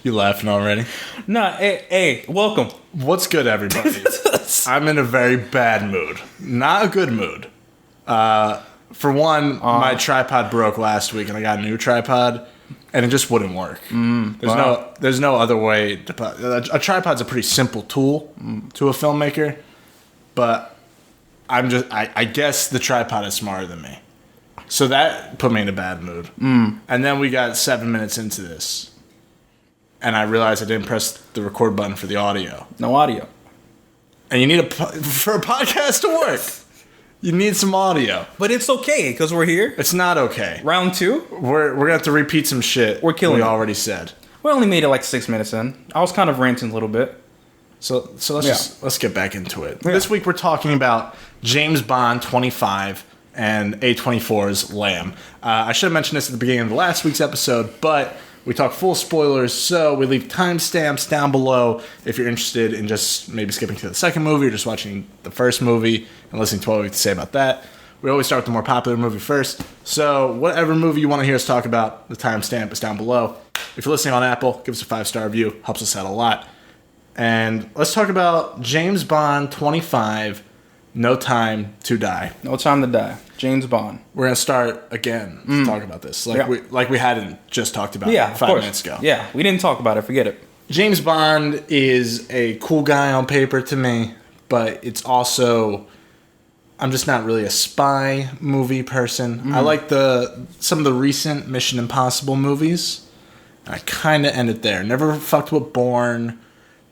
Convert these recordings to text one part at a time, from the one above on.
You laughing already? Nah, hey, welcome. What's good, everybody? I'm in a very bad mood. Not a good mood. For one, my tripod broke last week, and I got a new tripod, and it just wouldn't work. There's no other way to. A tripod's a pretty simple tool to a filmmaker, but I guess the tripod is smarter than me. So that put me in a bad mood. And then we got 7 minutes into this. And I realized I didn't press the record button for the audio. No audio. And you need for a podcast to work, you need some audio. But it's okay, because we're here. It's not okay. Round 2. We're going to have to repeat some shit We're killing we it. already said. We only made it like 6 minutes in. I was kind of ranting a little bit. So let's get back into it. Yeah. This week we're talking about James Bond 25 and A24's Lamb. I should have mentioned this at the beginning of the last week's episode, but we talk full spoilers, so we leave timestamps down below if you're interested in just maybe skipping to the second movie or just watching the first movie and listening to what we have to say about that. We always start with the more popular movie first. So whatever movie you want to hear us talk about, the timestamp is down below. If you're listening on Apple, give us a 5-star review. Helps us out a lot. And let's talk about James Bond 25, No Time to Die. No Time to Die. James Bond. We're going to start again to talk about this. Like we hadn't just talked about 5 minutes ago. Yeah, we didn't talk about it. Forget it. James Bond is a cool guy on paper to me, but it's also... I'm just not really a spy movie person. I like some of the recent Mission Impossible movies. I kind of ended there. Never fucked with Bourne.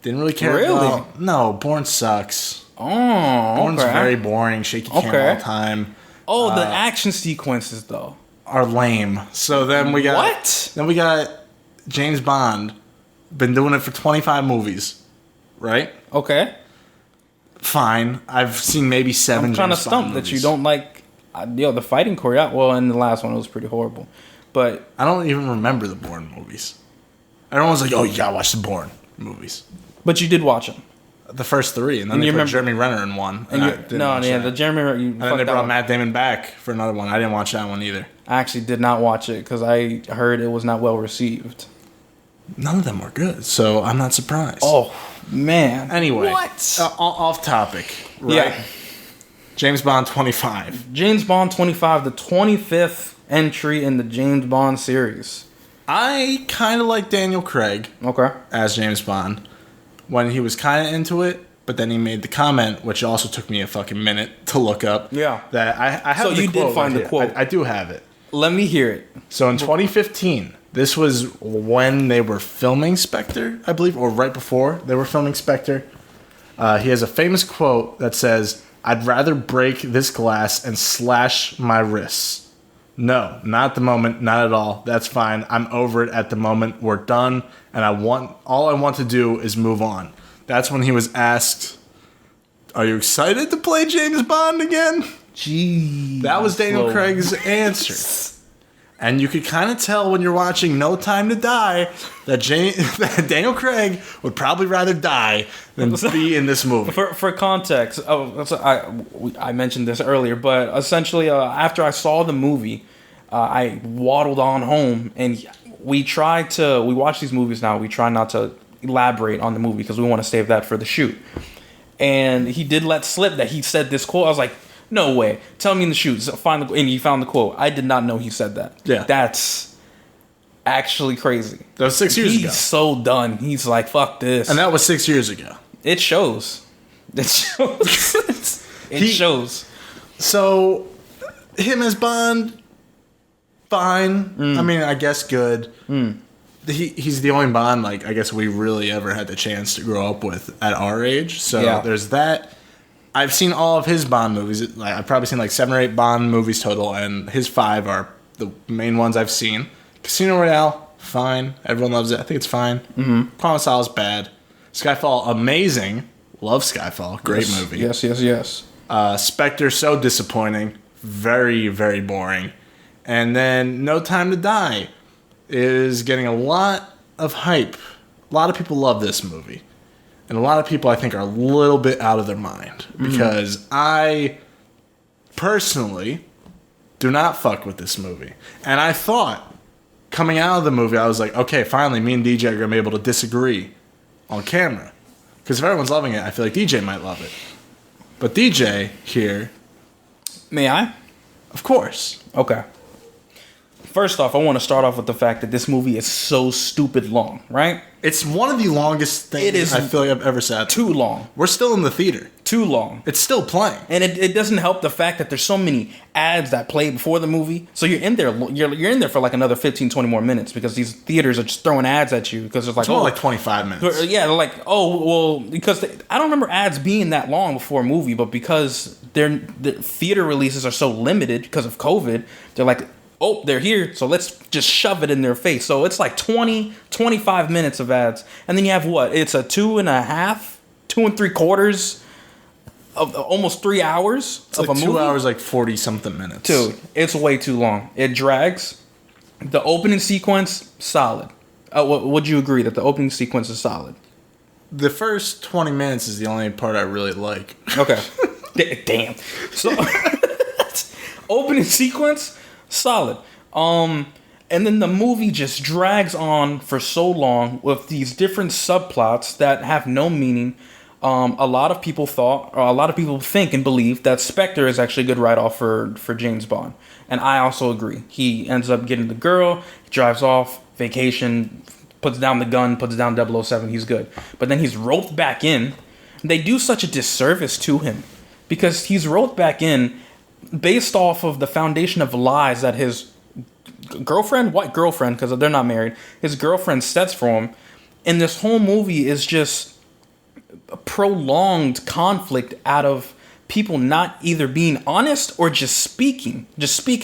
Didn't really care about... No, Bourne sucks. Oh, Bourne's very boring. Shaky cam all the time. Oh, the action sequences, though. Are lame. So then we got... What? Then we got James Bond. Been doing it for 25 movies. Right? Okay. Fine. I've seen maybe 7 I'm kind of James Bond stumped that movies. you don't like... the fighting choreo. Well, in the last one, it was pretty horrible. But... I don't even remember the Bourne movies. Everyone's like, oh, you gotta watch the Bourne movies. But you did watch them. The first 3, and then they put Jeremy Renner in one. The Jeremy Renner... And then they brought Matt Damon back for another one. I didn't watch that one either. I actually did not watch it because I heard it was not well received. None of them were good, so I'm not surprised. Oh, man. Anyway. What? Off topic, right? Yeah. James Bond 25. James Bond 25, the 25th entry in the James Bond series. I kind of like Daniel Craig as James Bond when he was kind of into it, but then he made the comment, which also took me a fucking minute to look up. Yeah. That I have. So you did find the quote. I do have it. Let me hear it. So in 2015, this was when they were filming Spectre, I believe, or right before they were filming Spectre. He has a famous quote that says, "I'd rather break this glass and slash my wrists." No, not at the moment, not at all. That's fine. I'm over it at the moment. We're done, and all I want to do is move on. That's when he was asked, "Are you excited to play James Bond again?" Jeez. That was Daniel Craig's answer. And you could kind of tell when you're watching No Time to Die that Daniel Craig would probably rather die than be in this movie. For context, I mentioned this earlier, but essentially after I saw the movie, I waddled on home, and we watch these movies now. We try not to elaborate on the movie because we want to save that for the shoot. And he did let slip that he said this quote. I was like, no way. Tell me in the shoot. And he found the quote. I did not know he said that. Yeah. That's actually crazy. That was 6 years ago. He's so done. He's like, fuck this. And that was 6 years ago. It shows. It shows. It shows. So, him as Bond, fine. I mean, I guess good. He's the only Bond, I guess we really ever had the chance to grow up with at our age. So, there's that. I've seen all of his Bond movies. I've probably seen 7 or 8 Bond movies total, and his 5 are the main ones I've seen. Casino Royale, fine. Everyone loves it. I think it's fine. Promisal bad. Skyfall, amazing. Love Skyfall. Great movie. Yes. Spectre, so disappointing. Very, very boring. And then No Time to Die is getting a lot of hype. A lot of people love this movie. And a lot of people, I think, are a little bit out of their mind. Because I, personally, do not fuck with this movie. And I thought coming out of the movie, I was like, okay, finally, me and DJ are going to be able to disagree on camera. Because if everyone's loving it, I feel like DJ might love it. But DJ here... May I? Of course. Okay. First off, I want to start off with the fact that this movie is so stupid long, right? It's one of the longest things I feel like I've ever sat through. Too long. We're still in the theater. Too long. It's still playing. And it doesn't help the fact that there's so many ads that play before the movie. So you're in there you're in there for like another 15, 20 more minutes because these theaters are just throwing ads at you because it's like, it's more like 25 minutes. Yeah, they're like, oh, well, because I don't remember ads being that long before a movie, but because the theater releases are so limited because of COVID, they're like, oh, they're here, so let's just shove it in their face. So it's like 20, 25 minutes of ads. And then you have what? It's a 2.5, 2 3/4 of almost 3 hours it's of like a movie. 2 hours, like 40-something minutes. Dude, it's way too long. It drags. The opening sequence, solid. Would you agree that the opening sequence is solid? The first 20 minutes is the only part I really like. Okay. Damn. So, opening sequence, solid. And then the movie just drags on for so long with these different subplots that have no meaning. A lot of people think and believe that Spectre is actually a good write-off for James Bond. And I also agree. He ends up getting the girl, he drives off, vacation, puts down the gun, puts down 007, he's good. But then he's roped back in. They do such a disservice to him because he's roped back in based off of the foundation of lies that his white girlfriend, because they're not married, his girlfriend sets for him. And this whole movie is just a prolonged conflict out of people not either being honest or just speaking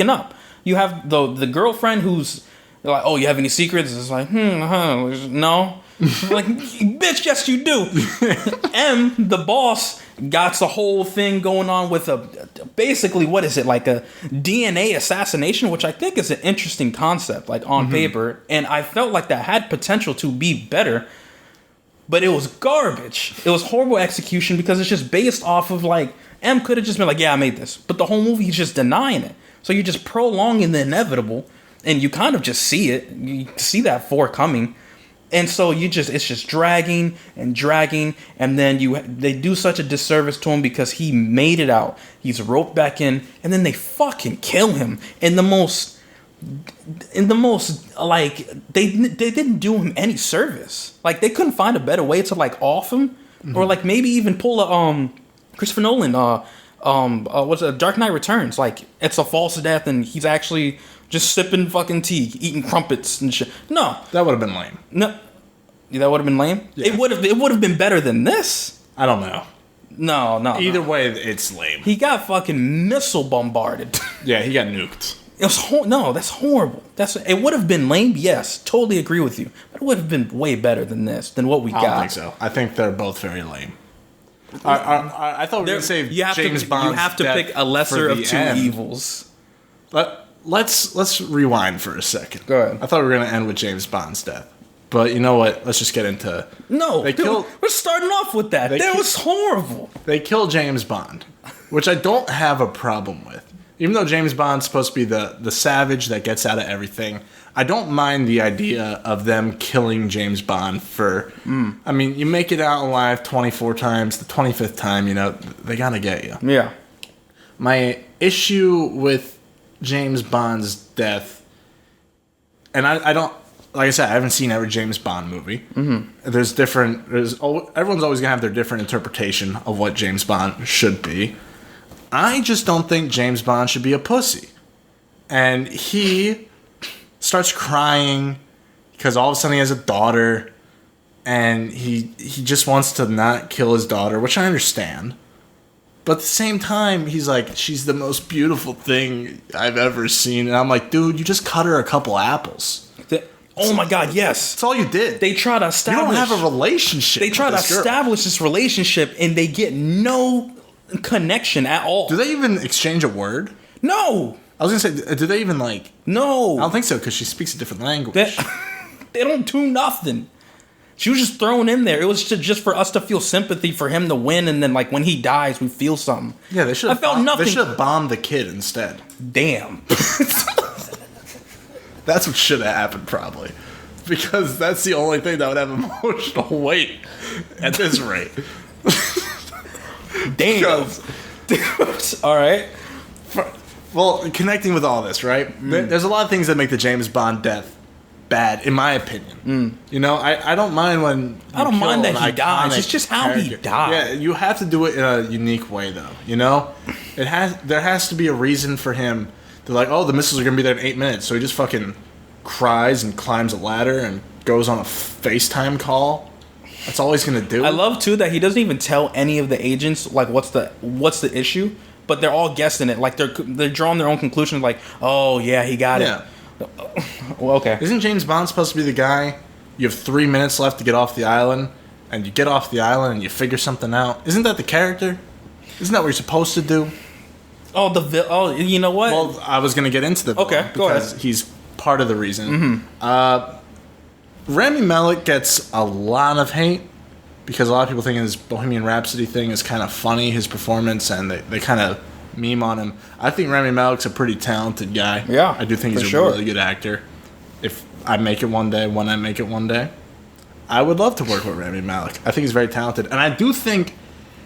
up. You have the girlfriend who's like, oh, you have any secrets? It's like, no. Like, bitch, yes you do. M, the boss, got the whole thing going on with basically, what is it, like a DNA assassination, which I think is an interesting concept, like on paper. And I felt like that had potential to be better, but it was garbage. It was horrible execution because it's just based off of like, M could have just been like, yeah, I made this. But the whole movie is just denying it. So you're just prolonging the inevitable, and you kind of just see it. You see that forthcoming. And so it's just dragging, and then they do such a disservice to him because he made it out. He's roped back in, and then they fucking kill him in the most like they didn't do him any service. Like they couldn't find a better way to like off him, or like maybe even pull a Christopher Nolan what's it, Dark Knight Returns. Like it's a false death, and he's actually just sipping fucking tea, eating crumpets and shit. No, that would have been lame. No, that would have been lame. Yeah. It would have been better than this. I don't know. No. Either way, it's lame. He got fucking missile bombarded. Yeah, he got nuked. It was that's horrible. It would have been lame. Yes, totally agree with you. But it would have been way better than what we got. I don't think so. I think they're both very lame. I thought we were going to say James Bond. You have to pick a lesser of two evils. Let's rewind for a second. Go ahead. I thought we were going to end with James Bond's death. But you know what? Let's just get into... No, we're starting off with that. That was horrible. They killed James Bond, which I don't have a problem with. Even though James Bond's supposed to be the savage that gets out of everything, I don't mind the idea of them killing James Bond for... I mean, you make it out alive 24 times, the 25th time, they gotta get you. Yeah. My issue with James Bond's death, and I don't... Like I said, I haven't seen every James Bond movie. Mm-hmm. Everyone's always gonna have their different interpretation of what James Bond should be. I just don't think James Bond should be a pussy. And he starts crying because all of a sudden he has a daughter, and he just wants to not kill his daughter, which I understand. But at the same time, he's like, she's the most beautiful thing I've ever seen. And I'm like, dude, you just cut her a couple apples. Oh my God, yes. That's all you did. They try to establish... You don't have a relationship. They try to establish this relationship, and they get no connection at all. Do they even exchange a word? No. I was going to say, do they even like... No. I don't think so, because she speaks a different language. They don't do nothing. She was just thrown in there. It was just for us to feel sympathy for him to win, and then like when he dies, we feel something. Yeah, they should have... I felt nothing. They should have bombed the kid instead. Damn. That's what should have happened, probably. Because that's the only thing that would have emotional weight at this rate. Damn. All right. Well, connecting with all this, right? There's a lot of things that make the James Bond death bad, in my opinion. You know, I don't mind when I don't mind that he dies. It's just how he died. Yeah, you have to do it in a unique way, though. You know, there has to be a reason for him. They're like, oh, the missiles are gonna be there in 8 minutes, so he just fucking cries and climbs a ladder and goes on a FaceTime call. That's all he's gonna do. I love too that he doesn't even tell any of the agents like what's the issue, but they're all guessing it. Like they're drawing their own conclusions. Like, oh yeah, he got it. Well, okay. Isn't James Bond supposed to be the guy? You have 3 minutes left to get off the island, and you get off the island and you figure something out. Isn't that the character? Isn't that what you're supposed to do? Oh, you know what? Well, I was gonna get into the villain okay. Go because ahead. He's part of the reason. Rami Malek gets a lot of hate because a lot of people think his Bohemian Rhapsody thing is kind of funny, his performance, and they kind of meme on him. I think Rami Malek's a pretty talented guy. Yeah, I do think he's a really good actor. If I make it one day, when I make it one day, I would love to work with Rami Malek. I think he's very talented, and I do think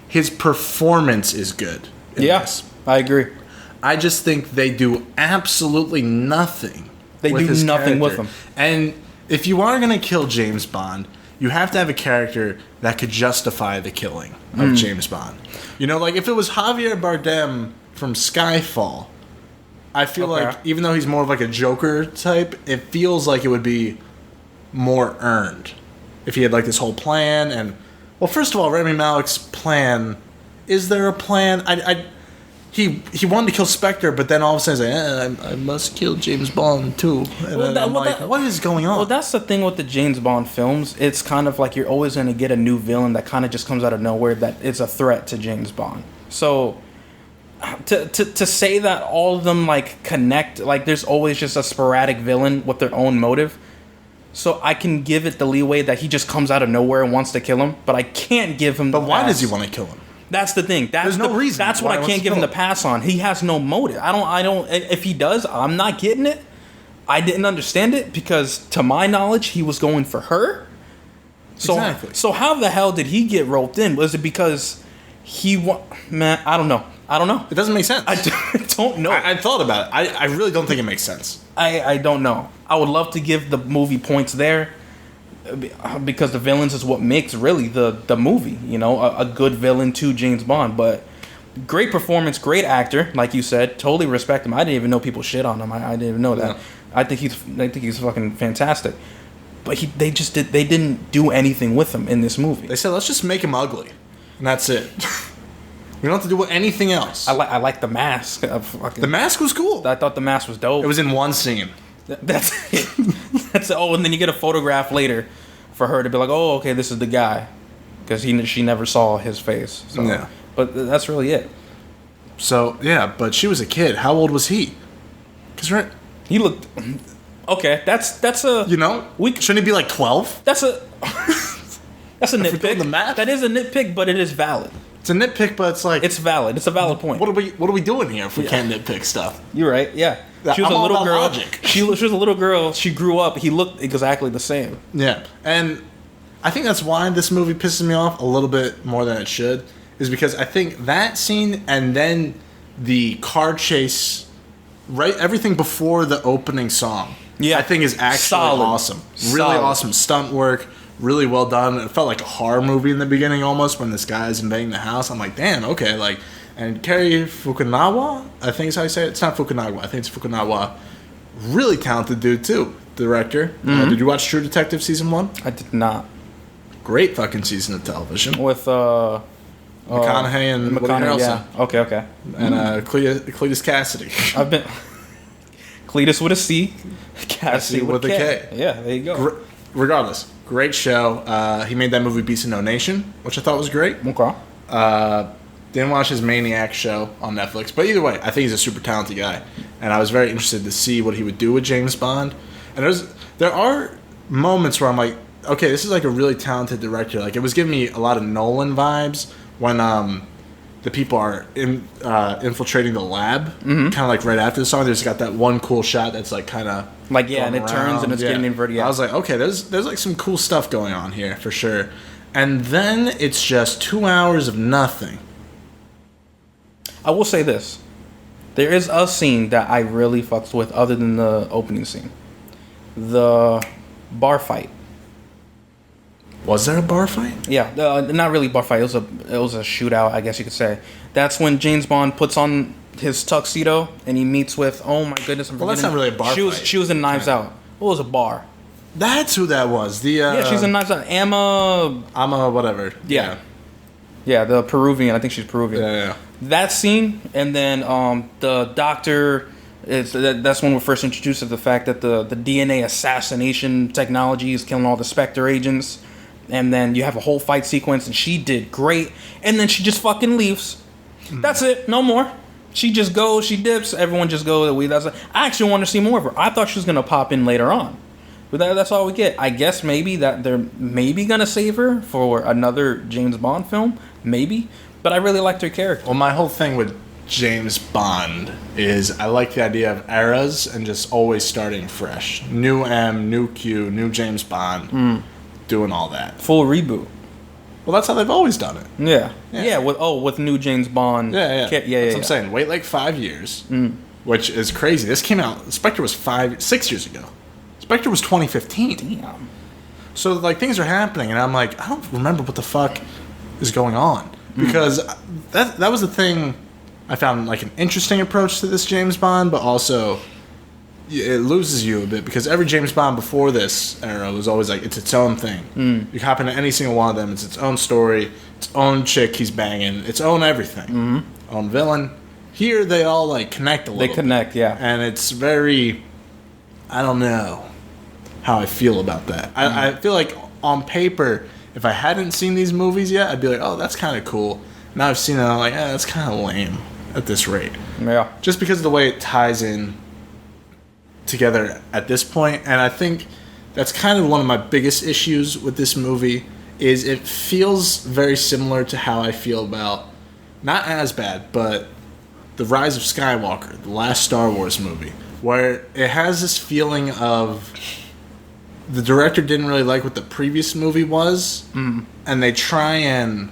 his performance is good. Yes, I agree. I just think they do absolutely nothing. They do nothing with him. And if you are going to kill James Bond, you have to have a character that could justify the killing of James Bond. You know, like if it was Javier Bardem from Skyfall, I feel like even though he's more of like a Joker type, it feels like it would be more earned if he had like this whole plan. And well, first of all, Rami Malek's plan. Is there a plan? He wanted to kill Spectre, but then all of a sudden he's like, I must kill James Bond too. And what is going on? Well, that's the thing with the James Bond films. It's kind of like you're always going to get a new villain that kind of just comes out of nowhere that is a threat to James Bond. So to say that all of them like connect, like there's always just a sporadic villain with their own motive. So I can give it the leeway that he just comes out of nowhere and wants to kill him, but I can't give him. But why does he want to kill him? That's the thing. There's no reason. That's what I can't give him the pass on. He has no motive. I don't. If he does, I'm not getting it. I didn't understand it because, to my knowledge, he was going for her. So, exactly. So how the hell did he get roped in? Was it because man, I don't know. It doesn't make sense. I don't know. I thought about it. I really don't think it makes sense. I don't know. I would love to give the movie points there, because the villains is what makes really the movie, you know, a good villain to James Bond. But great performance, great actor, like you said, totally respect him. I didn't even know people shit on him. I didn't even know that. I think he's fucking fantastic. But they didn't do anything with him in this movie. They said, let's just make him ugly, and that's it. We don't have to do anything else. I like the mask. The mask was cool. I thought the mask was dope. It was in one scene. That's it. That's it. Oh, and then you get a photograph later for her to be like, oh, okay, this is the guy, because she never saw his face. So. Yeah, but that's really it. So yeah, but she was a kid. How old was he? Because he looked okay. That's a shouldn't he be like 12? That's a nitpick. The math? That is a nitpick, but it is valid. It's a nitpick, but it's like it's valid. It's a valid point. What are we doing here if we can't nitpick stuff? You're right. Yeah. She was a little girl. Logic. She was a little girl. She grew up. He looked exactly the same. Yeah, and I think that's why this movie pisses me off a little bit more than it should, is because I think that scene and then the car chase, right, everything before the opening song, I think is actually awesome. Really awesome stunt work. Really well done. It felt like a horror movie in the beginning almost when this guy is invading the house. I'm like, damn, okay, like. And Cary Fukunaga, I think is how you say it. It's not Fukunaga. I think it's Fukunaga. Really talented dude, too. Director. Mm-hmm. Did you watch True Detective Season 1? I did not. Great fucking season of television. With McConaughey and Woody Harrelson. Yeah. Okay. And Cletus Cassidy. I've been... Cletus with a C. Cassidy with a K. Yeah, there you go. Regardless, great show. He made that movie Beast of No Nation, which I thought was great. Okay. Didn't watch his Maniac show on Netflix, but either way, I think he's a super talented guy, and I was very interested to see what he would do with James Bond. And there are moments where I'm like, okay, this is like a really talented director. Like it was giving me a lot of Nolan vibes when the people are infiltrating the lab, kind of like right after the song. There's got that one cool shot that's like kind of like and it turns and it's getting inverted. Yeah. I was like, okay, there's like some cool stuff going on here for sure. And then it's just 2 hours of nothing. I will say this: there is a scene that I really fucked with, other than the opening scene, the bar fight. Was there a bar fight? Yeah, not really bar fight. It was a shootout, I guess you could say. That's when James Bond puts on his tuxedo and he meets with, oh my goodness, I'm well, that's not really a bar fight. She was in Knives Out. What was a bar? That's who that was. Yeah, she's in Knives Out. Amma whatever. Yeah. Yeah, the Peruvian. I think she's Peruvian. Yeah. That scene, and then the doctor. That's when we're first introduced to the fact that the DNA assassination technology is killing all the Spectre agents. And then you have a whole fight sequence, and she did great. And then she just fucking leaves. That's it. No more. She just goes. She dips. Everyone just goes. I actually want to see more of her. I thought she was gonna pop in later on, but that's all we get. I guess maybe that they're maybe gonna save her for another James Bond film. Maybe. But I really liked her character. Well, my whole thing with James Bond is I like the idea of eras and just always starting fresh. New M, new Q, new James Bond. Doing all that. Full reboot. Well, that's how they've always done it. Yeah. With new James Bond. Yeah. That's what I'm saying. Wait like 5 years, which is crazy. This came out. Spectre was 6 years ago. Spectre was 2015. Damn. So like things are happening, and I'm like, I don't remember what the fuck is going on, because that was the thing I found like an interesting approach to this James Bond, but also it loses you a bit, because every James Bond before this era was always like it's own thing. You hop into any single one of them, it's its own story, its own chick he's banging, its own everything, own villain. Here they all like connect a little. They connect, bit. yeah, and it's very. I don't know how I feel about that. I feel like on paper, if I hadn't seen these movies yet, I'd be like, oh, that's kind of cool. Now I've seen it, I'm like, that's kind of lame at this rate. Yeah, just because of the way it ties in together at this point. And I think that's kind of one of my biggest issues with this movie, is it feels very similar to how I feel about, not as bad, but The Rise of Skywalker, the last Star Wars movie, where it has this feeling of the director didn't really like what the previous movie was, and they try and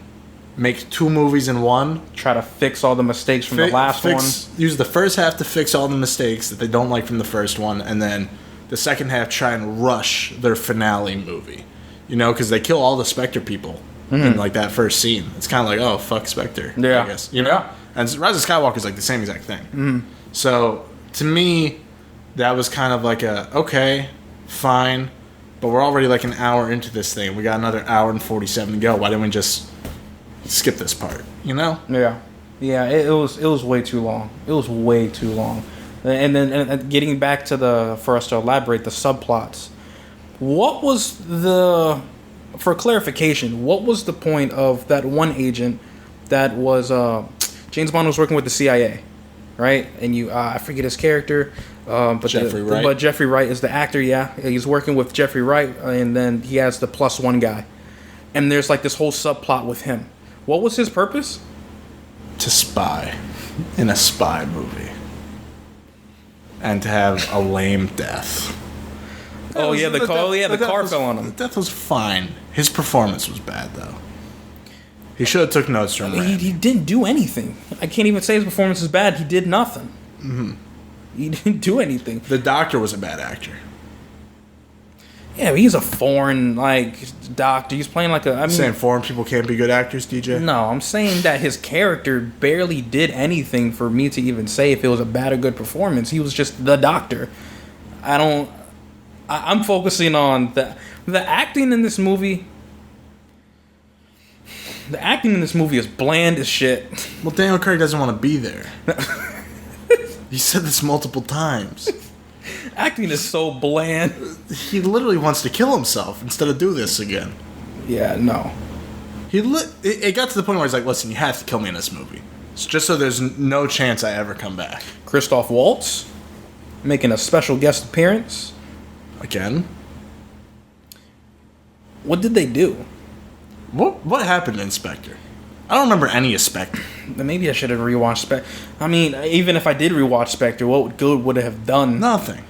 make two movies in one. Try to fix all the mistakes from the last one. Use the first half to fix all the mistakes that they don't like from the first one, and then the second half try and rush their finale movie. You know, because they kill all the Spectre people in like that first scene. It's kind of like, oh, fuck Spectre, I guess. You know? Yeah. And Rise of Skywalker is like the same exact thing. So, to me, that was kind of like okay, fine, but we're already like an hour into this thing. We got another hour and 47 to go. Why didn't we just skip this part, you know? Yeah, it was way too long. It was way too long. And then getting back to for us to elaborate, the subplots. What was for clarification, what was the point of that one agent that was, James Bond was working with the CIA, right? And I forget his character, but Jeffrey Wright. But Jeffrey Wright is the actor, yeah. He's working with Jeffrey Wright, and then he has the +1 guy. And there's like this whole subplot with him. What was his purpose? To spy in a spy movie. And to have a lame death. The car fell on him. The death was fine. His performance was bad, though. He should have took notes from Rami. He didn't do anything. I can't even say his performance is bad. He did nothing. He didn't do anything. The doctor was a bad actor. Yeah, but he's a foreign, doctor. He's playing saying foreign people can't be good actors, DJ? No, I'm saying that his character barely did anything for me to even say if it was a bad or good performance. He was just the doctor. I'm focusing on the acting in this movie. The acting in this movie is bland as shit. Well, Daniel Craig doesn't want to be there. He said this multiple times. Acting is so bland. He literally wants to kill himself instead of do this again. Yeah, no. It got to the point where he's like, listen, you have to kill me in this movie. It's just so there's no chance I ever come back. Christoph Waltz making a special guest appearance. Again? What did they do? What happened to Inspector? I don't remember any of Spectre. Maybe I should have rewatched Spectre. I mean, even if I did rewatch Spectre, what good would it have done? Nothing.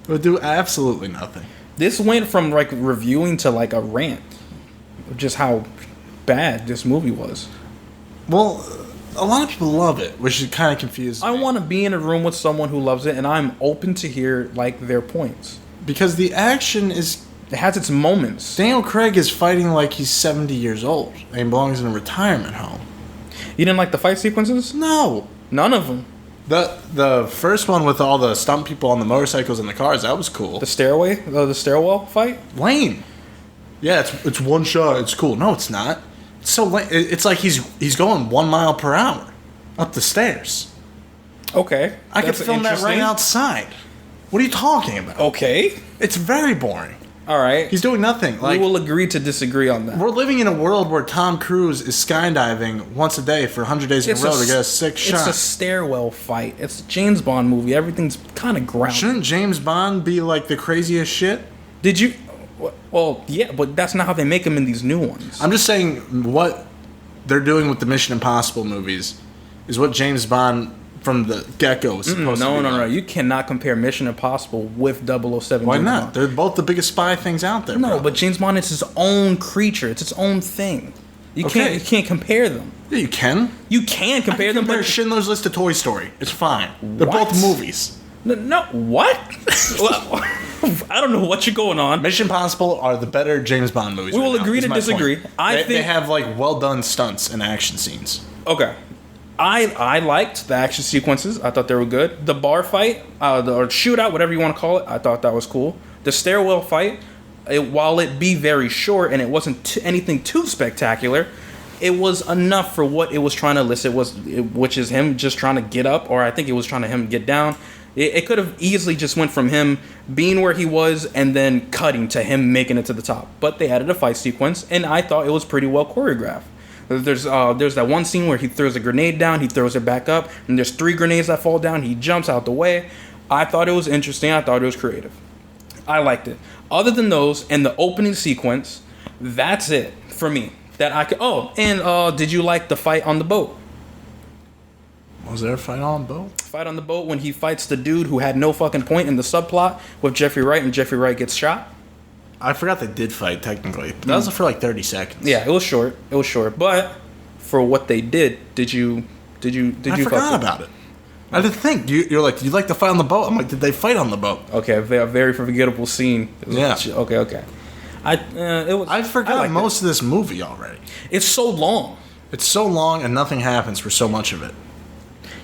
It would do absolutely nothing. This went from like reviewing to like a rant of just how bad this movie was. Well, a lot of people love it, which is kind of confusing. I want to be in a room with someone who loves it, and I'm open to hear like their points. Because the action is... It has its moments. Daniel Craig is fighting like he's 70 years old and belongs in a retirement home. You didn't like the fight sequences? No. None of them. The first one with all the stunt people on the motorcycles and the cars, that was cool. The stairwell fight? Lame. Yeah, it's one shot. It's cool. No, it's not. It's so lame. It's like he's going 1 mile per hour up the stairs. Okay. I could film that right outside. What are you talking about? Okay. It's very boring. All right. He's doing nothing. We will agree to disagree on that. We're living in a world where Tom Cruise is skydiving once a day for 100 days in a row to get a sick shot. It's a stairwell fight. It's a James Bond movie. Everything's kind of grounded. Shouldn't James Bond be like the craziest shit? Did you... Well, yeah, but that's not how they make them in these new ones. I'm just saying what they're doing with the Mission Impossible movies is what James Bond from the get-go was supposed to be. No. You cannot compare Mission Impossible with 007. Why James not? Bond. They're both the biggest spy things out there. No, probably. but James Bond is his own creature. It's its own thing. You can't compare them. Yeah, you can. You can compare them. Compare Schindler's List to Toy Story. It's fine. They're What? both movies. No, what? Well, I don't know what you're going on. Mission Impossible are the better James Bond movies. We will right now, agree is to my disagree. point. They have like well done stunts and action scenes. Okay. I liked the action sequences. I thought they were good. The bar fight, or shootout, whatever you want to call it, I thought that was cool. The stairwell fight, while it be very short and it wasn't anything too spectacular, it was enough for what it was trying to elicit, which is him just trying to get up, or I think it was trying to him get down. It could have easily just went from him being where he was and then cutting to him making it to the top. But they added a fight sequence, and I thought it was pretty well choreographed. There's that one scene where he throws a grenade down, he throws it back up, and there's 3 grenades that fall down. He jumps out the way. I thought it was interesting. I thought it was creative. I liked it. Other than those and the opening sequence, that's it for me. That I could. Oh, and did you like the fight on the boat? Was there a fight on the boat? Fight on the boat when he fights the dude who had no fucking point in the subplot with Jeffrey Wright, and Jeffrey Wright gets shot. I forgot they did fight technically. That was for like 30 seconds. Yeah, it was short. But for what they did you I forgot about it. I didn't think. You're like, did you like the fight on the boat? I'm like, did they fight on the boat? Okay, a very forgettable scene. Yeah. Okay. I forgot most of this movie already. It's so long. It's so long and nothing happens for so much of it.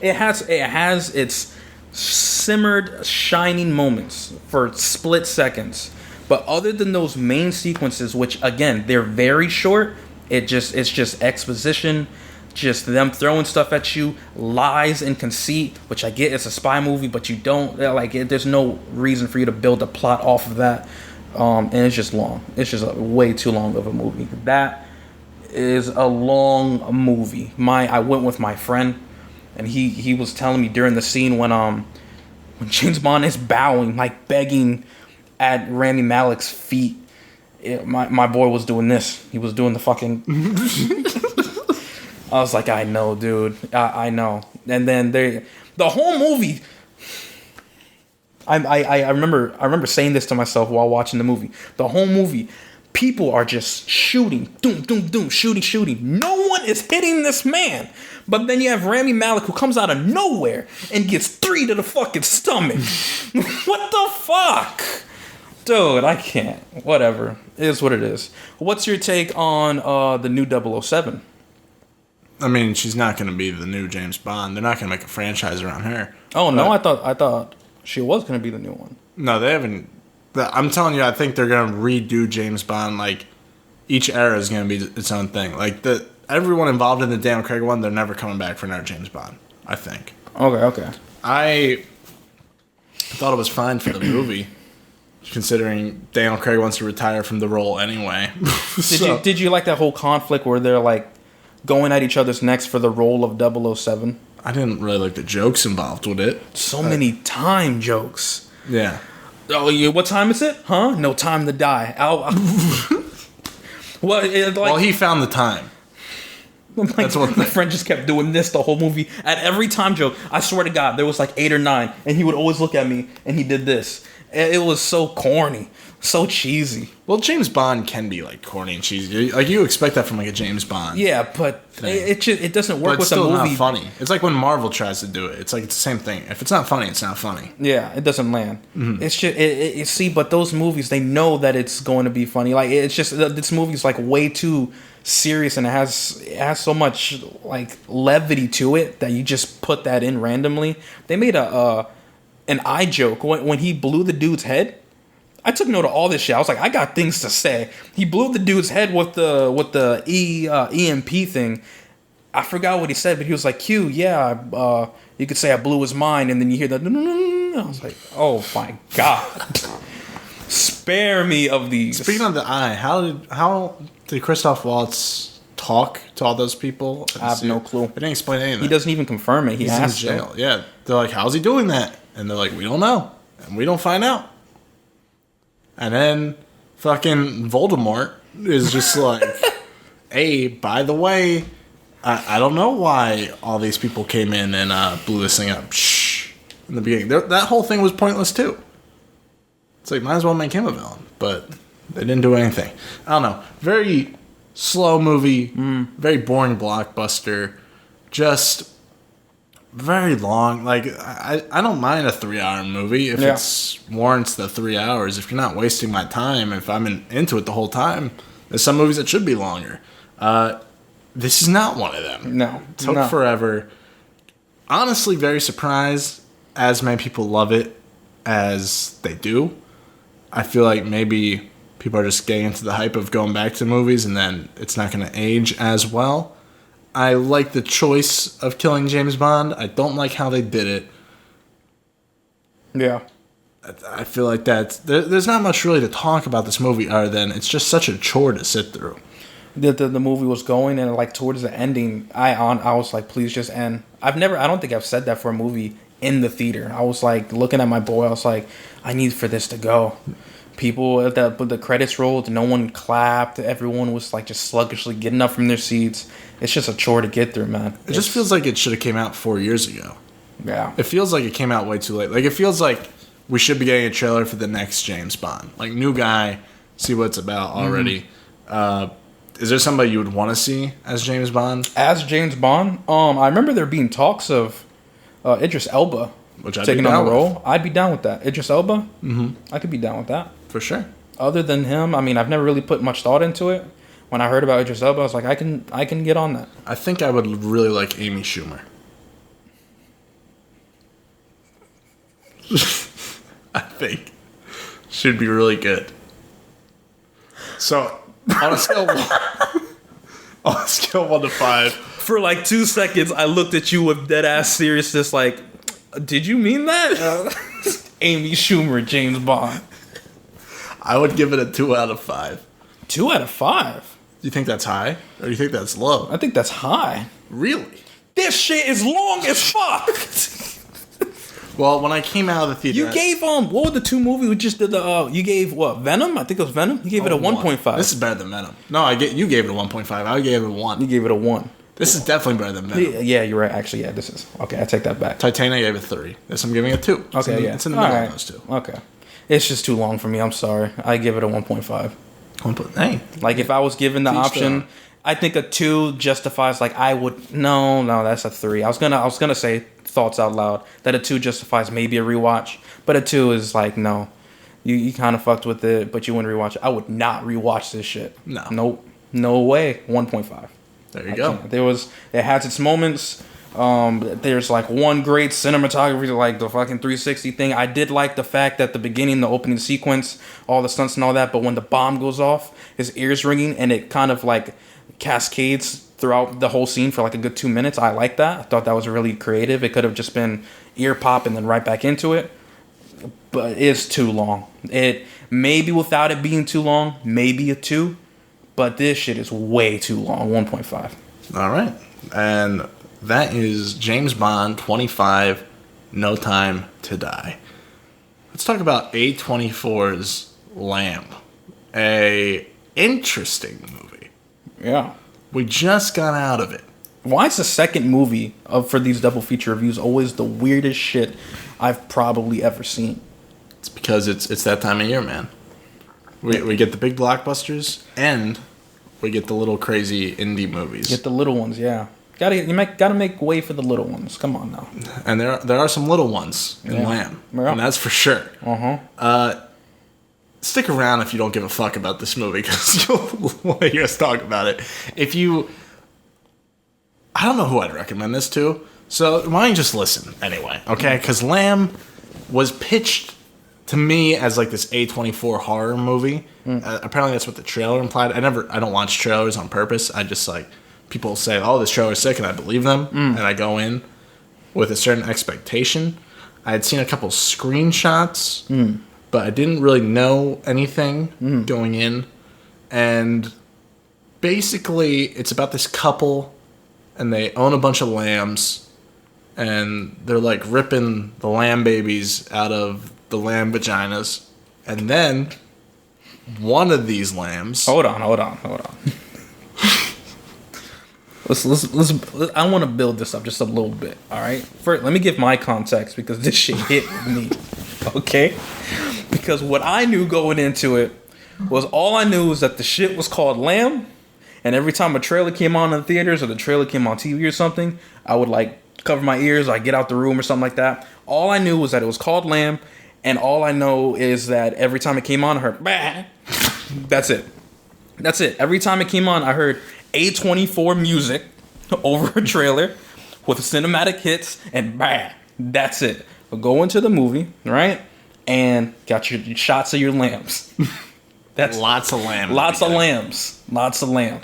It has its simmered, shining moments for split seconds. But other than those main sequences, which again they're very short, it's just exposition, just them throwing stuff at you, lies and conceit. Which I get, it's a spy movie, but you don't like it. There's no reason for you to build a plot off of that, and it's just long. It's just way too long of a movie. That is a long movie. I went with my friend, and he was telling me during the scene when James Bond is bowing, like begging at Rami Malek's feet, my boy was doing this. He was doing the fucking... I was like, I know, dude. I know. And then the whole movie... I remember saying this to myself while watching the movie. The whole movie, people are just shooting. Doom, doom, doom. Shooting. No one is hitting this man. But then you have Rami Malek who comes out of nowhere and gets 3 to the fucking stomach. What the fuck? Dude, I can't. Whatever. It is what it is. What's your take on the new 007? I mean, she's not going to be the new James Bond. They're not going to make a franchise around her. Oh, no, I thought she was going to be the new one. No, they haven't. I'm telling you, I think they're going to redo James Bond. Like, each era is going to be its own thing. Like, everyone involved in the Daniel Craig one, they're never coming back for another James Bond, I think. Okay. I thought it was fine for the movie, considering Daniel Craig wants to retire from the role anyway. Did you like that whole conflict where they're like going at each other's necks for the role of 007? I didn't really like the jokes involved with it. So many time jokes. Yeah. Oh, what time is it? Huh? No time to die. Well, he found the time. Like, That's one my thing. friend just kept doing this the whole movie. At every time joke, I swear to God, there was like 8 or 9, and he would always look at me, and he did this. It was so corny, so cheesy. Well, James Bond can be like corny and cheesy. Like you expect that from like a James Bond. Yeah, but it doesn't work But it's with the still movie. not funny. It's like when Marvel tries to do it. It's like it's the same thing. If it's not funny, it's not funny. Yeah, it doesn't land. Mm-hmm. It's just see, but those movies, they know that it's going to be funny. Like it's just this movie's like way too serious, and it has so much like levity to it that you just put that in randomly. They made an eye joke when he blew the dude's head. I took note of all this shit. I was like, I got things to say. He blew the dude's head with the EMP thing. I forgot what he said, but he was like, Q, yeah, you could say I blew his mind, and then you hear the I was like, oh my God. Spare me of these. Speaking of the eye, how did Christoph Waltz talk to all those people? I have no clue. They didn't explain anything. He doesn't even confirm it. He's in jail. Yeah. They're like, how's he doing that? And they're like, we don't know. And we don't find out. And then fucking Voldemort is just like, hey, by the way, I don't know why all these people came in and blew this thing up. Shh. In the beginning. That whole thing was pointless too. It's like, might as well make him a villain. But they didn't do anything. I don't know. Very slow movie. Very boring blockbuster. Just very long. Like, I don't mind a 3-hour movie if it's warrants the 3 hours. If you're not wasting my time, if I'm into it the whole time. There's some movies that should be longer. This is not one of them. No. It took forever. Honestly, very surprised as many people love it as they do. I feel like maybe people are just getting into the hype of going back to movies and then it's not going to age as well. I like the choice of killing James Bond. I don't like how they did it. Yeah. I feel like there's not much really to talk about this movie other than it's just such a chore to sit through. The movie was going, and like towards the ending, I was like, please just end. I don't think I've said that for a movie in the theater. I was like looking at my boy. I was like, I need for this to go. People the credits rolled, no one clapped. Everyone was like just sluggishly getting up from their seats. It's just a chore to get through, man. It just feels like it should have came out 4 years ago. Yeah. It feels like it came out way too late. Like, it feels like we should be getting a trailer for the next James Bond. Like, new guy, see what it's about already. Is there somebody you would want to see as James Bond? As James Bond? I remember there being talks of Idris Elba taking on the role. I'd be down with that. Idris Elba? Mm-hmm. I could be down with that. For sure. Other than him, I mean, I've never really put much thought into it. When I heard about Idris Elba, I was like, I can get on that. I think I would really like Amy Schumer. I think she'd be really good. So, on a scale of 1 to 5. For like 2 seconds, I looked at you with dead ass seriousness, like, did you mean that? Amy Schumer, James Bond. I would give it a 2 out of 5. 2 out of 5? Do you think that's high? Or do you think that's low? I think that's high. Really? This shit is long as fuck. Well, when I came out of the theater... You gave, what were the 2 movies we just did? You gave, what, Venom? I think it was Venom? You gave it a 1.5. This is better than Venom. No, you gave it a 1.5. I gave it a 1. You gave it a 1. This is definitely better than Venom. Yeah, you're right. Actually, yeah, this is. Okay, I take that back. Titanic gave it 3. This I'm giving it 2. Okay, It's in the middle of those two. Okay. It's just too long for me. I'm sorry. I give it a 1.5. Hey. Like, if I was given the option, I think a 2 justifies, like, I would... No, that's a 3. I was gonna say thoughts out loud that a 2 justifies maybe a rewatch, but a 2 is like, no. You kind of fucked with it, but you wouldn't rewatch it. I would not rewatch this shit. No. Nope. No way. 1.5. There you go. It has its moments. There's like one great cinematography, like the fucking 360 thing. I did like the fact that the beginning, the opening sequence, all the stunts and all that, but when the bomb goes off, his ears ringing and it kind of like cascades throughout the whole scene for like a good 2 minutes. I like that. I thought that was really creative. It could have just been ear pop and then right back into it, but it's too long. It maybe without it being too long, maybe a 2, but this shit is way too long. 1.5. All right, and that is James Bond 25, No Time to Die. Let's talk about A24's Lamb. A interesting movie. Yeah. We just got out of it. Why is the second movie for these double feature reviews always the weirdest shit I've probably ever seen? It's because it's that time of year, man. We get the big blockbusters and we get the little crazy indie movies. Get the little ones, yeah. Gotta make way for the little ones. Come on now. And there are some little ones in Lamb, Yeah. and that's for sure. Stick around if you don't give a fuck about this movie, because you'll want to hear us talk about it. I don't know who I'd recommend this to, so why don't you just listen anyway, okay? Because Lamb was pitched to me as like this A24 horror movie. Apparently that's what the trailer implied. I don't watch trailers on purpose. I just like, people say, oh, this trailer's sick, and I believe them, and I go in with a certain expectation. I had seen a couple screenshots, but I didn't really know anything going in. And basically, it's about this couple, and they own a bunch of lambs, and they're like ripping the lamb babies out of the lamb vaginas. And then one of these lambs... Hold on. Let's I want to build this up just a little bit, all right? First, let me give my context, because this shit hit me, okay? Because what I knew going into it was, all I knew was that the shit was called Lamb, and every time a trailer came on in the theaters or the trailer came on TV or something, I would like cover my ears, or I'd get out the room or something like that. All I knew was that it was called Lamb, and all I know is that every time it came on, I heard, bah! That's it. Every time it came on, I heard A24 music over a trailer with cinematic hits, and bah! That's it. But go into the movie, right? And got your shots of your lambs. That's lots of lambs. Lots of lambs.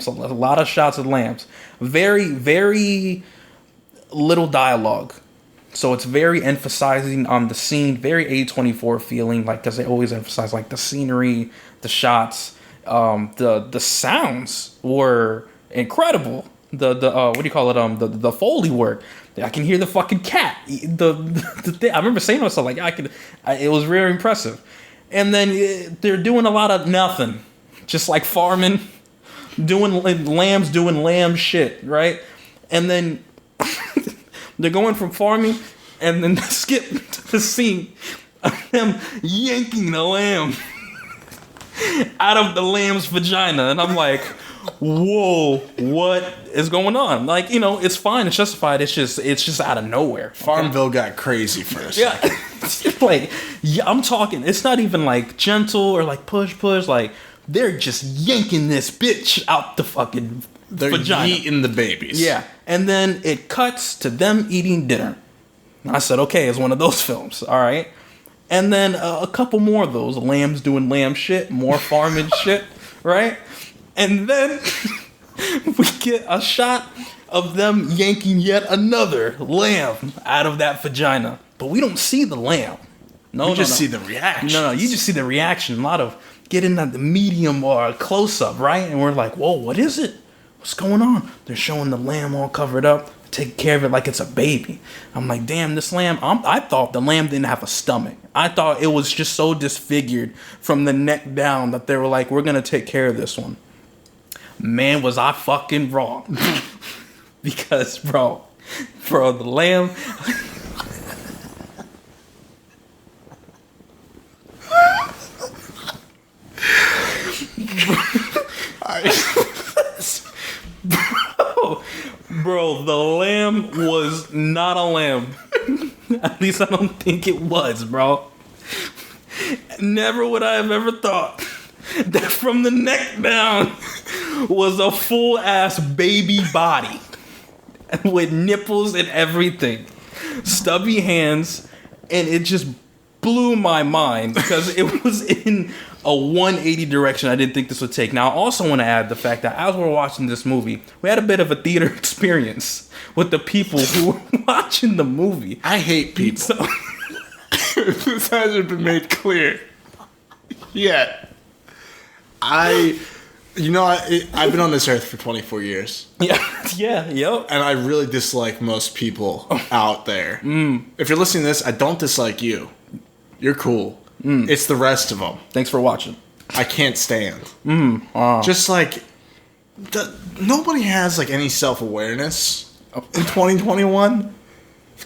A lot of shots of lambs. Very, very little dialogue. So it's very emphasizing on the scene, very A24 feeling, like, because they always emphasize like the scenery, the shots, the sounds were incredible. The what do you call it? The Foley work. I can hear the fucking cat. The thing. I remember saying to myself, like, it was very impressive. And then they're doing a lot of nothing, just like farming, doing lamb shit, right? And then they're going from farming, and then skip to the scene of them yanking the lamb out of the lamb's vagina, and I'm like, whoa, what is going on? Like, it's fine, it's justified, it's just out of nowhere. Farmville got crazy first. Yeah. Like, yeah, I'm talking, it's not even like gentle or like push, like, they're just yanking this bitch out the fucking vagina. They're eating the babies. Yeah. And then it cuts to them eating dinner. I said, okay, it's one of those films, all right? And then a couple more of those, lambs doing lamb shit, more farming shit, right? And then we get a shot of them yanking yet another lamb out of that vagina. But we don't see the lamb. You just see the reaction. No, you just see the reaction. A lot of getting at the medium or close-up, right? And we're like, whoa, what is it? What's going on? They're showing the lamb all covered up, take care of it like it's a baby. I'm like, damn, this lamb, I thought the lamb didn't have a stomach. I thought it was just so disfigured from the neck down that they were like, we're going to take care of this one. Man, was I fucking wrong. Because, bro, the lamb... Bro, the lamb was not a lamb. At least I don't think it was, bro. Never would I have ever thought that from the neck down was a full ass baby body with nipples and everything, stubby hands, and it just blew my mind because it was in a 180 direction I didn't think this would take. Now, I also want to add the fact that as we're watching this movie, we had a bit of a theater experience with the people who were watching the movie. I hate people. So, this hasn't been made clear yet. I've been on this earth for 24 years. Yeah, yep. And I really dislike most people out there. If you're listening to this, I don't dislike you. You're cool. It's the rest of them. Thanks for watching. I can't stand. Just like, Nobody has like any self-awareness in 2021.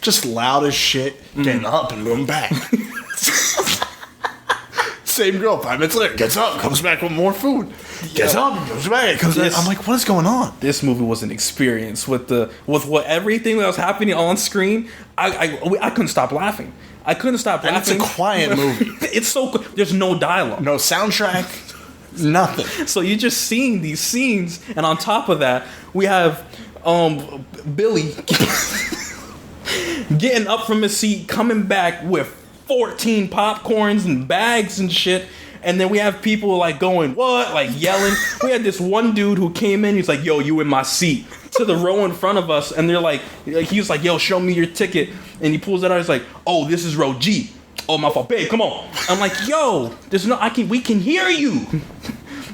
Just loud as shit, getting up and going back. Same girl, 5 minutes later, gets up, comes back with more food. Gets up, comes back, I'm like, what is going on? This movie was an experience with what everything that was happening on screen. I couldn't stop laughing. I couldn't stop laughing. And it's a quiet movie. It's so there's no dialogue, no soundtrack, nothing. So you're just seeing these scenes, and on top of that, we have Billy getting up from his seat, coming back with 14 popcorns and bags and shit. And then we have people like going, what? Like yelling. We had this one dude who came in. He's like, yo, you in my seat. To the row in front of us. And they're like, he was like, yo, show me your ticket. And he pulls it out. He's like, oh, this is row G. Oh, my fault. Babe, come on. I'm like, yo, we can hear you.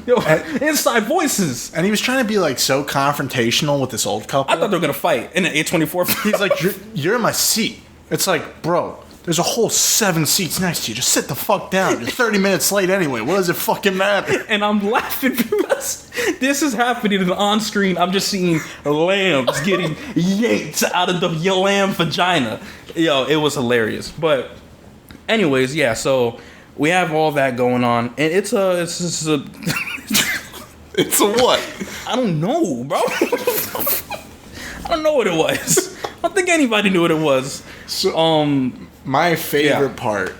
Yo, inside voices. And he was trying to be like so confrontational with this old couple. I thought they were going to fight in an A24. He's like, you're in my seat. It's like, bro, there's a whole 7 seats next to you. Just sit the fuck down. You're 30 minutes late anyway. What does it fucking matter? And I'm laughing because this is happening and on screen. I'm just seeing lambs getting yanked out of the lamb vagina. Yo, it was hilarious. But anyways, yeah, so we have all that going on. And it's a it's a what? I don't know, bro. I don't know what it was. I don't think anybody knew what it was. So, my favorite part.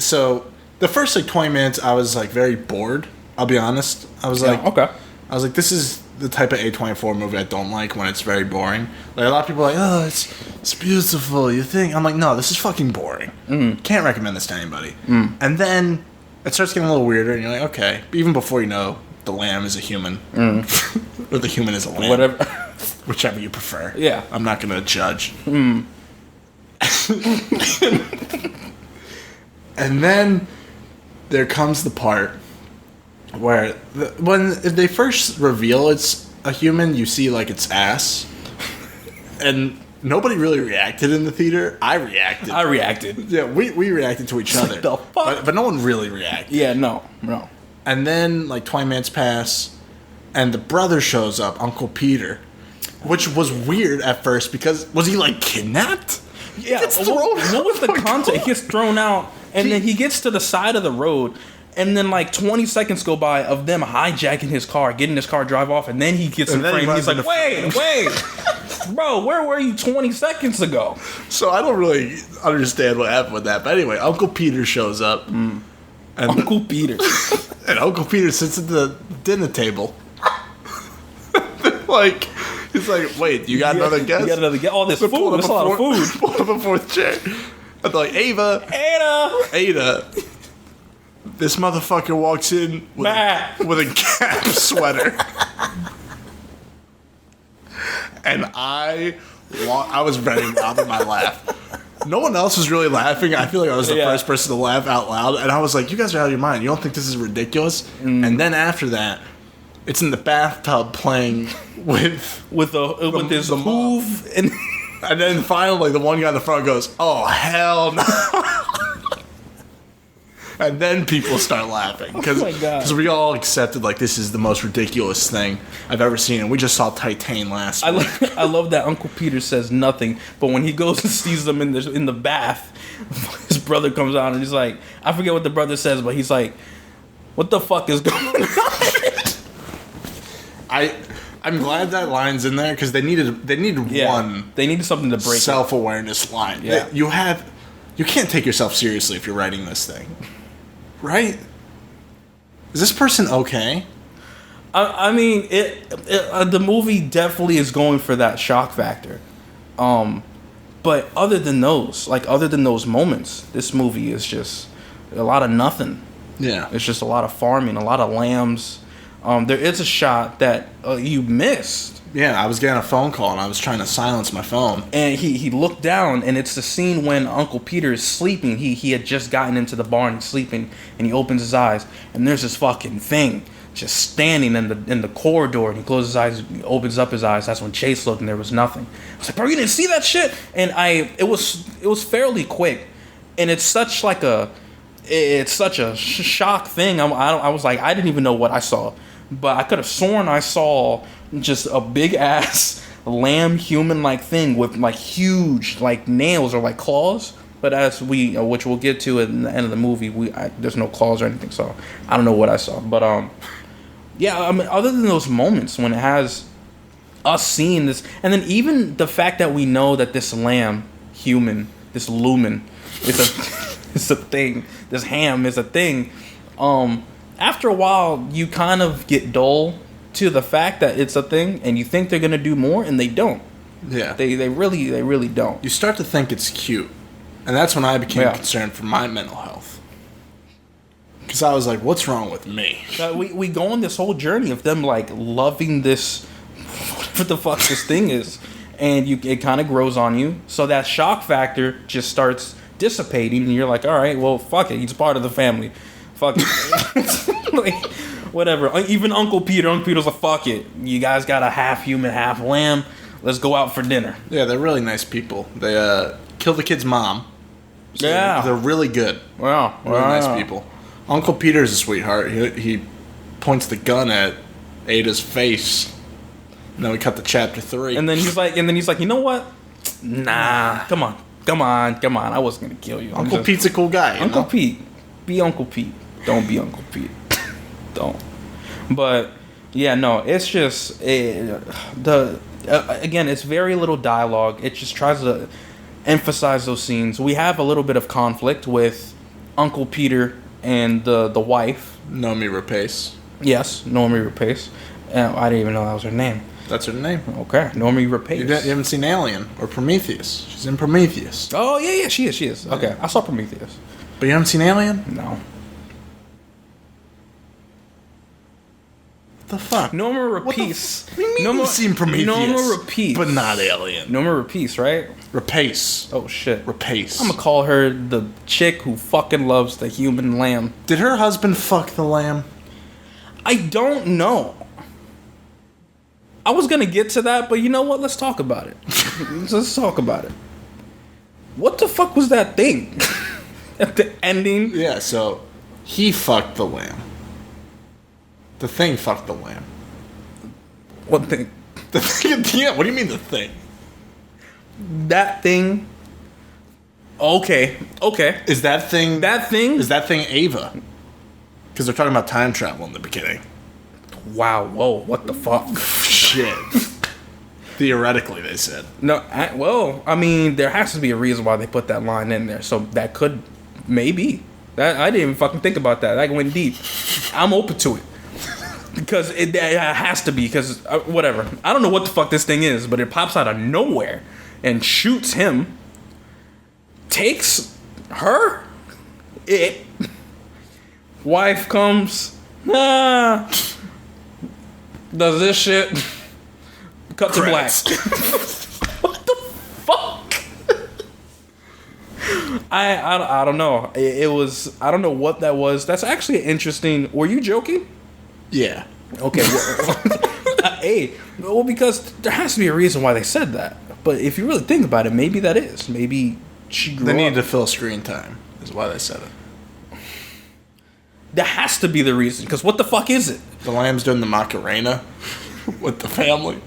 So, the first like 20 minutes, I was like very bored. I'll be honest. I was like, okay. I was like, this is the type of A24 movie I don't like when it's very boring. Like a lot of people are like, oh, it's beautiful. You think? I'm like, no, this is fucking boring. Can't recommend this to anybody. And then it starts getting a little weirder, and you're like, okay. Even before you know, the lamb is a human, or the human is a lamb, whatever, whichever you prefer. Yeah, I'm not gonna judge. And then there comes the part where when they first reveal it's a human, you see like its ass, and nobody really reacted in the theater. I reacted. Yeah, we reacted to each other. The fuck? But no one really reacted. Yeah, no. And then like 20 minutes pass, and the brother shows up, Uncle Peter, which was weird at first because was he like kidnapped? Yeah, what was the context? He gets thrown out, and then he gets to the side of the road, and then like 20 seconds go by of them hijacking his car, getting his car, drive off, and then he gets in frame. He's like, wait, bro, where were you 20 seconds ago? So I don't really understand what happened with that. But anyway, Uncle Peter shows up. And Uncle Peter. And Uncle Peter sits at the dinner table. Like... He's like, wait, you got another guest? You got another guest? All this food. That's a lot of food. Pull up a fourth chair. And they're like, Ada. This motherfucker walks in with a Gap sweater. And I was ready to out of my laugh. No one else was really laughing. I feel like I was the first person to laugh out loud. And I was like, you guys are out of your mind. You don't think this is ridiculous? And then after that, it's in the bathtub playing with this move, and then finally the one guy in the front goes, "Oh hell no!" And then people start laughing because we all accepted like this is the most ridiculous thing I've ever seen, and we just saw Titan last week. I love that Uncle Peter says nothing, but when he goes and sees them in the bath, his brother comes out and he's like, I forget what the brother says, but he's like, "What the fuck is going on?" I'm glad that line's in there because they needed one. They needed something to break self-awareness line. Yeah, you can't take yourself seriously if you're writing this thing, right? Is this person okay? I mean, the movie definitely is going for that shock factor, but other than those moments, this movie is just a lot of nothing. Yeah, it's just a lot of farming, a lot of lambs. There is a shot that you missed. Yeah, I was getting a phone call and I was trying to silence my phone. And he looked down, and it's the scene when Uncle Peter is sleeping. He had just gotten into the barn sleeping, and he opens his eyes, and there's this fucking thing just standing in the corridor. And he closes his eyes, he opens up his eyes. That's when Chase looked, and there was nothing. I was like, bro, you didn't see that shit? And it was fairly quick, and it's such a shock thing. I was like, I didn't even know what I saw. but I could have sworn I saw just a big ass lamb human like thing with like huge like nails or like claws. But as which we'll get to at the end of the movie, there's no claws or anything, so I don't know what I saw. But yeah, I mean, other than those moments when it has us seeing this, and then even the fact that we know that this lamb human, this lumen, is a thing. This ham is a thing. After a while, you kind of get dull to the fact that it's a thing, and you think they're gonna do more, and they don't. Yeah, they really don't. You start to think it's cute, and that's when I became concerned for my mental health. Because I was like, "What's wrong with me?" We go on this whole journey of them like loving this, whatever the fuck this thing is, and it kind of grows on you. So that shock factor just starts dissipating, and you're like, "All right, well, fuck it. He's part of the family. Fuck it." Like, whatever. Even Uncle Peter's like, "Fuck it. You guys got a half human, half lamb. Let's go out for dinner." Yeah, they're really nice people. They kill the kid's mom. So yeah, they're really good. Wow, really nice people. Uncle Peter's a sweetheart. He points the gun at Ada's face. And then we cut to chapter 3. And then he's like, you know what? Nah, come on. I wasn't gonna kill you. Uncle Pete's a cool guy. Uncle Pete, be Uncle Pete. Don't be Uncle Pete. Don't. But yeah, no, it's just again, it's very little dialogue. It just tries to emphasize those scenes. We have a little bit of conflict with Uncle Peter and the wife, Noomi Rapace. Yes, Noomi Rapace. I didn't even know that was her name. That's her name. Okay, Noomi Rapace. You haven't seen Alien or Prometheus. She's in Prometheus. Oh yeah, she is. Okay, yeah. I saw Prometheus. But you haven't seen Alien? No. What the fuck? Noomi Rapace. What do you mean you've seen Prometheus? Noomi Rapace. But not Alien. Noomi Rapace, right? Rapace. Oh shit. Rapace. I'm gonna call her the chick who fucking loves the human lamb. Did her husband fuck the lamb? I don't know. I was gonna get to that, but you know what? Let's talk about it. Let's talk about it. What the fuck was that thing? At the ending? Yeah, so he fucked the lamb. The thing fucked the lamb. What thing? The thing? Yeah, what do you mean the thing? That thing. Okay. Is that thing... That thing? Is that thing Ava? Because they're talking about time travel in the beginning. Wow, whoa, what the fuck? Shit. Theoretically, they said. No, I mean, there has to be a reason why they put that line in there. So that could, maybe. I didn't even fucking think about that. I went deep. I'm open to it. Because it has to be, because whatever. I don't know what the fuck this thing is, but it pops out of nowhere and shoots him. Takes her. It. Wife comes. Does this shit. Cut to black. What the fuck? I don't know. It was, I don't know what that was. That's actually interesting. Were you joking? Yeah. Okay. Well, because there has to be a reason why they said that. But if you really think about it, maybe that is. Maybe she grew They up. needed to fill screen time, is why they said it. That has to be the reason. Because what the fuck is it? The lamb's doing the Macarena with the family.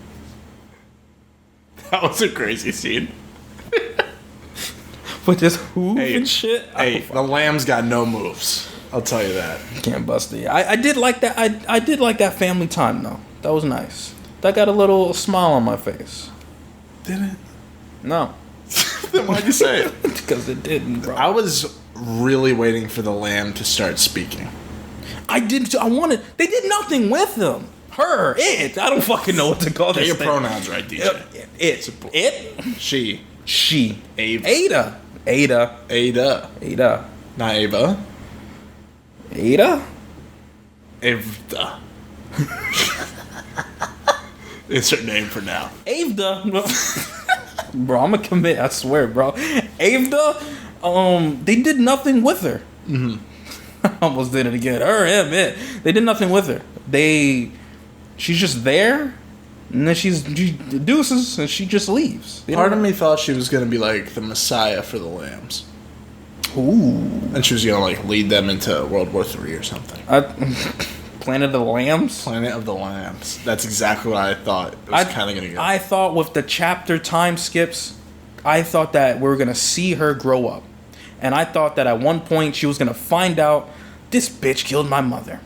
That was a crazy scene. With this hoof and shit? Hey, the lamb's got no moves. I'll tell you that. Can't bust it. I did like that. I did like that family time, though. That was nice. That got a little smile on my face. Did it? No. Then why'd you say it? Because it didn't, bro. I was really waiting for the lamb to start speaking. I didn't. I wanted. They did nothing with them. Her. It. I don't fucking know what to call this Get your thing. pronouns right, DJ. It. She. She. Ava. Ada. Not Ava. Ada? Avda. It's her name for now. Avda. Bro, I'm gonna commit, I swear, bro. Avda, they did nothing with her. Mm-hmm. I almost did it again. Her, him, it. They did nothing with her. She's just there, and then she deuces, and she just leaves. Part of me thought she was going to be like the messiah for the lambs. Ooh. And she was going to like lead them into World War III or something. Planet of the Lambs? Planet of the Lambs. That's exactly what I thought it was kind of going to go. I thought with the chapter time skips, I thought that we were going to see her grow up. And I thought that at one point she was going to find out this bitch killed my mother.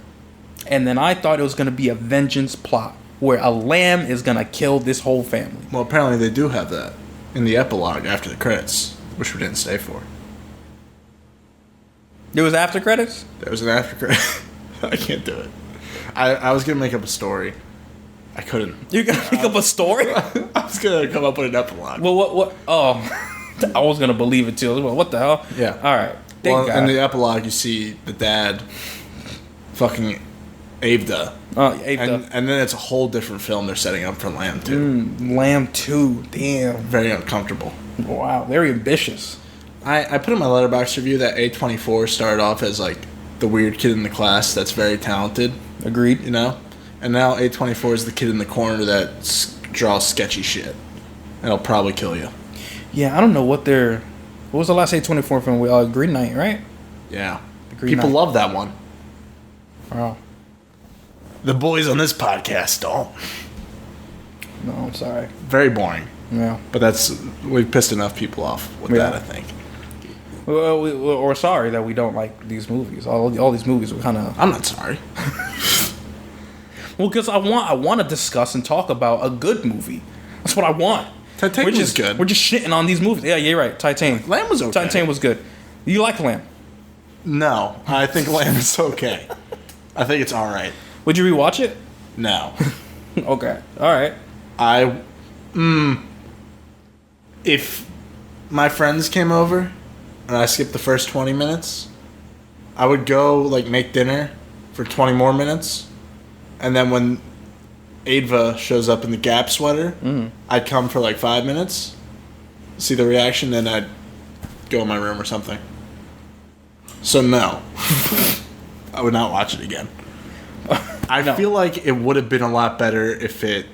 And then I thought it was going to be a vengeance plot where a lamb is going to kill this whole family. Well, apparently they do have that in the epilogue after the credits, which we didn't stay for. There was after credits? There was an after credit. I can't do it. I was going to make up a story. I couldn't. You're going to make up a story? I was going to come up with an epilogue. Well, what? Oh, I was going to believe it too. What the hell? Yeah. All right. Well, in the epilogue, you see the dad fucking Avda. Oh, Avda. And then it's a whole different film they're setting up for Lamb 2. Lamb 2. Damn. Very uncomfortable. Wow. Very ambitious. I put in my Letterboxd review that A24 started off as like the weird kid in the class that's very talented. Agreed. You know? And now A24 is the kid in the corner that draws sketchy shit. And it'll probably kill you. Yeah, I don't know what they're... What was the last A24 film? Green Knight, right? Yeah. Green People Knight. love that one. Wow. The boys on this podcast don't. No, I'm sorry. Very boring. Yeah. But we've pissed enough people off with that, I think. Well, we're sorry that we don't like these movies. All these movies we kind of... I'm not sorry. Well, because I want to discuss and talk about a good movie. That's what I want. Titanic was good. We're just shitting on these movies. Yeah, you're right. Titanic. Lamb was okay. Titanic was good. You like Lamb? No. I think Lamb is okay. I think it's alright. Would you rewatch it? No. Okay. Alright. If my friends came over and I skipped the first 20 minutes, I would go like make dinner for 20 more minutes, and then when Adva shows up in the Gap sweater, I'd come for like 5 minutes, see the reaction, then I'd go in my room or something. So no. I would not watch it again. I feel like it would have been a lot better if it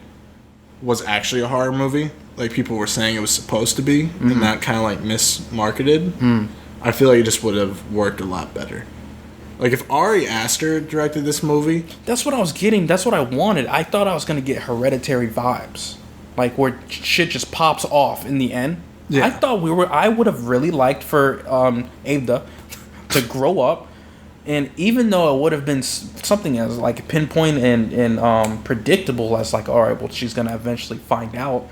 was actually a horror movie, like people were saying it was supposed to be, and not kind of like mismarketed. I feel like it just would have worked a lot better. Like if Ari Aster directed this movie, that's what I was getting. That's what I wanted. I thought I was gonna get Hereditary vibes, like where shit just pops off in the end. Yeah. I thought I would have really liked for Avda to grow up, and even though it would have been something as like pinpoint and predictable as like, all right, well, she's gonna eventually find out,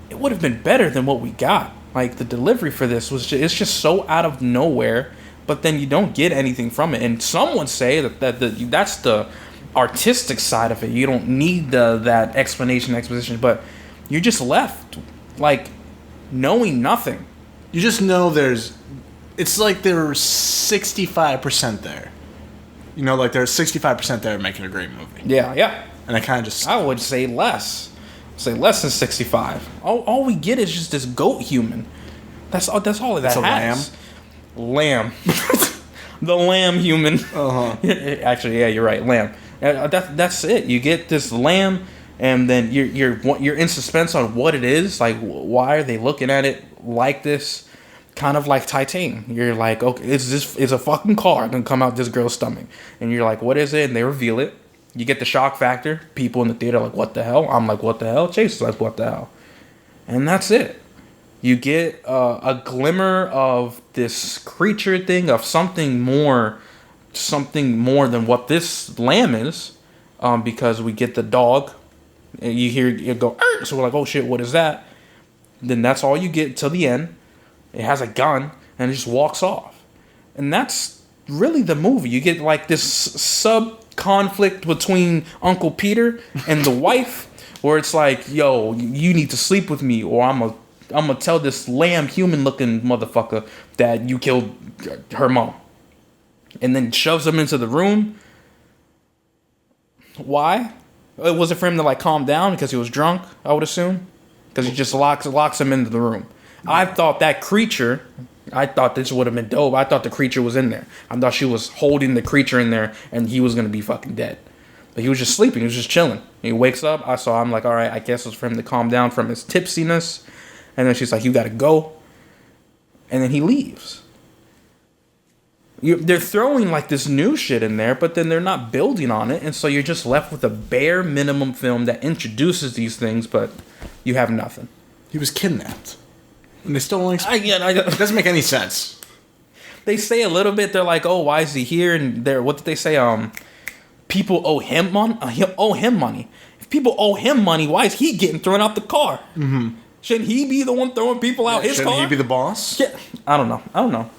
it would have been better than what we got. Like the delivery for this it's just so out of nowhere, but then you don't get anything from it. And some would say that's the artistic side of it. You don't need that exposition, but you're just left like knowing nothing. you just know it's like there's 65% there. You know, like there's 65% there making a great movie. Yeah. And I kind of just... I would say less. Say less than 65. All we get is just this goat human. That's all that It's a has. Lamb. The lamb human. Uh-huh. Actually, yeah, you're right. Lamb. That's it. You get this lamb, and then you're in suspense on what it is. Like, why are they looking at it like this? Kind of like Titan. You're like, okay, is a fucking car gonna come out this girl's stomach? And you're like, what is it? And they reveal it. You get the shock factor. People in the theater are like, what the hell? I'm like, what the hell? Chase is like, what the hell? And that's it. You get a glimmer of this creature thing, of something more than what this lamb is, because we get the dog. And you hear it go, Arr! So we're like, oh shit, what is that? Then that's all you get till the end. It has a gun and it just walks off. And that's really the movie. You get like this sub-conflict between Uncle Peter and the wife, where it's like, yo, you need to sleep with me, or I'm gonna tell this lamb human-looking motherfucker that you killed her mom. And then shoves him into the room. Why? Was it for him to like calm down because he was drunk, I would assume? Because he just locks him into the room. I thought this would have been dope. I thought the creature was in there. I thought she was holding the creature in there and he was going to be fucking dead. But he was just sleeping. He was just chilling. He wakes up. I'm like, all right, I guess it was for him to calm down from his tipsiness. And then she's like, you got to go. And then he leaves. they're throwing like this new shit in there, but then they're not building on it, and so you're just left with a bare minimum film that introduces these things, but you have nothing. He was kidnapped, and they still only. It doesn't make any sense. They say a little bit. They're like, "Oh, why is he here?" And what did they say? People owe him money. Owe him money. If people owe him money, why is he getting thrown out the car? Mm-hmm. Shouldn't he be the one throwing people out his car? Shouldn't he be the boss? Yeah. I don't know.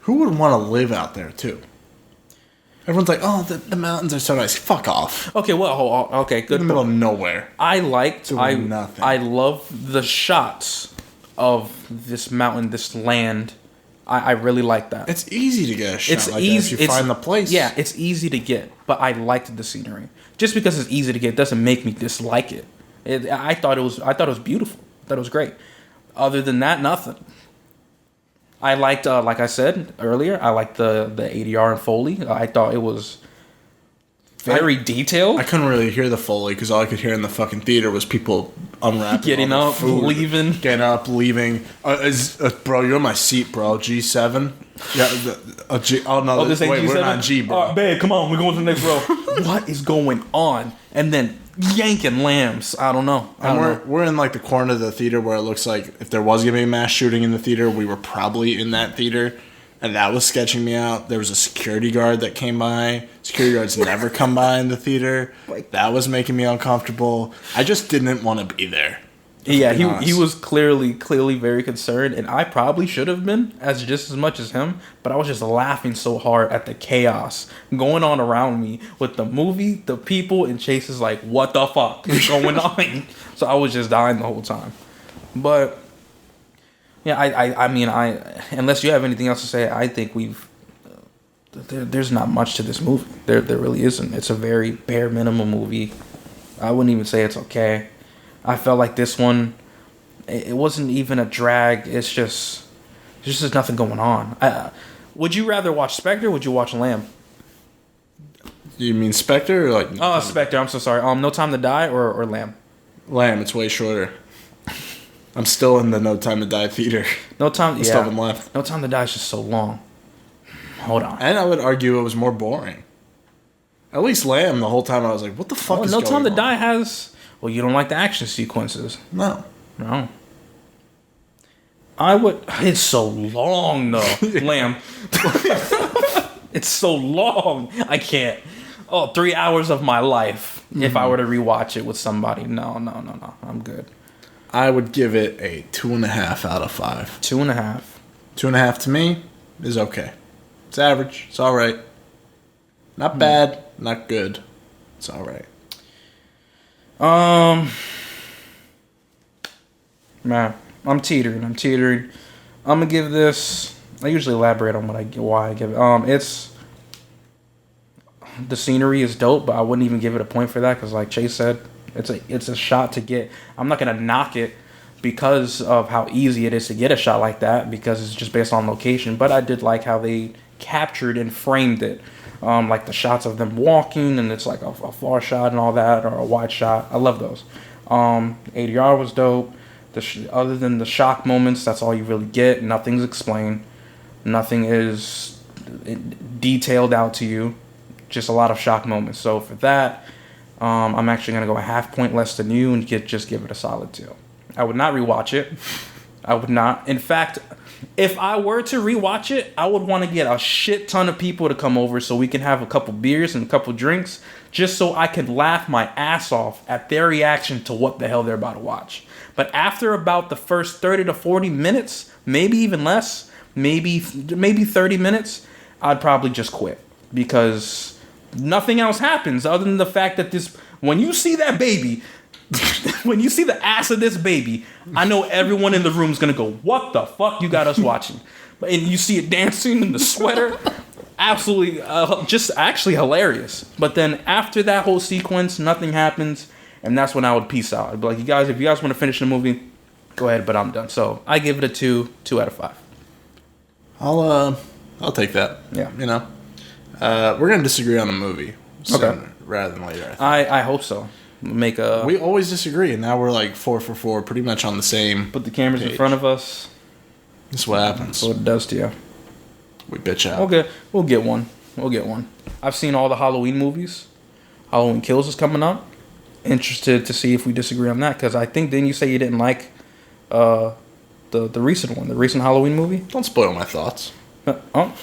Who would want to live out there too? Everyone's like, "Oh, the mountains are so nice." Fuck off. Okay, well, okay, good. In the middle of nowhere. Nothing. I love the shots of this mountain, this land. I really like that. It's easy to get a shot it's like easy, that if you find the place. Yeah, it's easy to get, but I liked the scenery. Just because it's easy to get doesn't make me dislike it. I thought it was beautiful. I thought it was great. Other than that, nothing. I liked, like I said earlier, I liked the ADR and Foley. I thought it was very detailed. I couldn't really hear the Foley because all I could hear in the fucking theater was people unwrapping, getting up, leaving. Getting up, leaving. Bro, you're in my seat, bro. G7. Yeah. This ain't wait, G7? we're not G, bro. Babe, come on, we're going to the next row. What is going on? And then yanking lambs. I don't know. We're in like the corner of the theater where it looks like if there was gonna be a mass shooting in the theater, we were probably in that theater, and that was sketching me out. There was a security guard that came by. Security guards never come by in the theater. That was making me uncomfortable. I just didn't want to be there. Yeah, he was clearly very concerned, and I probably should have been just as much as him, but I was just laughing so hard at the chaos going on around me with the movie, the people, and Chase is like, what the fuck is going on? So I was just dying the whole time. But yeah, I mean, unless you have anything else to say, I think there's not much to this movie. There really isn't. It's a very bare minimum movie. I wouldn't even say it's okay. I felt like this one, it wasn't even a drag. It's just there's nothing going on. Would you rather watch Spectre or would you watch Lamb? You mean Spectre or like? Oh, Spectre. I'm so sorry. No Time to Die or Lamb? Lamb. It's way shorter. I'm still in the No Time to Die theater. No Time. Still haven't left. No Time to Die is just so long. Hold on. And I would argue it was more boring. At least Lamb, the whole time I was like, what the fuck is going on? No Time to Die has... Well, you don't like the action sequences. No. I would... It's so long, though. Lamb. It's so long. I can't. 3 hours of my life if I were to rewatch it with somebody. No. I'm good. I would give it a 2.5 out of 5. 2.5. 2.5 to me is okay. It's average. It's all right. Not bad. Not good. It's all right. Man, I'm teetering. I'm gonna give this. I usually elaborate on why I give it. It's the scenery is dope, but I wouldn't even give it a point for that because, like Chase said, it's a shot to get. I'm not gonna knock it because of how easy it is to get a shot like that because it's just based on location. But I did like how they captured and framed it. Like the shots of them walking, and it's like a far shot and all that, or a wide shot. I love those. ADR was dope. Other than the shock moments, that's all you really get. Nothing's explained. Nothing is detailed out to you. Just a lot of shock moments. So for that, I'm actually going to go a half point less than you and just give it a solid 2. I would not rewatch it. I would not. In fact... If I were to rewatch it, I would want to get a shit ton of people to come over so we can have a couple beers and a couple drinks just so I could laugh my ass off at their reaction to what the hell they're about to watch. But after about the first 30 to 40 minutes, maybe even less, maybe 30 minutes, I'd probably just quit because nothing else happens other than the fact that when you see that baby... When you see the ass of this baby, I know everyone in the room is going to go, what the fuck you got us watching? And you see it dancing in the sweater. Absolutely, just actually hilarious. But then after that whole sequence, nothing happens. And that's when I would peace out. I'd be like, if you guys want to finish the movie, go ahead, but I'm done. So I give it a 2 out of 5. I'll take that. Yeah. You know, we're going to disagree on a movie sooner rather than later. I hope so. We always disagree, and now we're like 4 for 4, pretty much on the same. Put the cameras page. in front of us. This is what happens. That's what it does to you. We bitch out. Okay, we'll get one. I've seen all the Halloween movies. Halloween Kills is coming up. Interested to see if we disagree on that, because I think, didn't you say you didn't like the recent one, the recent Halloween movie? Don't spoil my thoughts. Oh,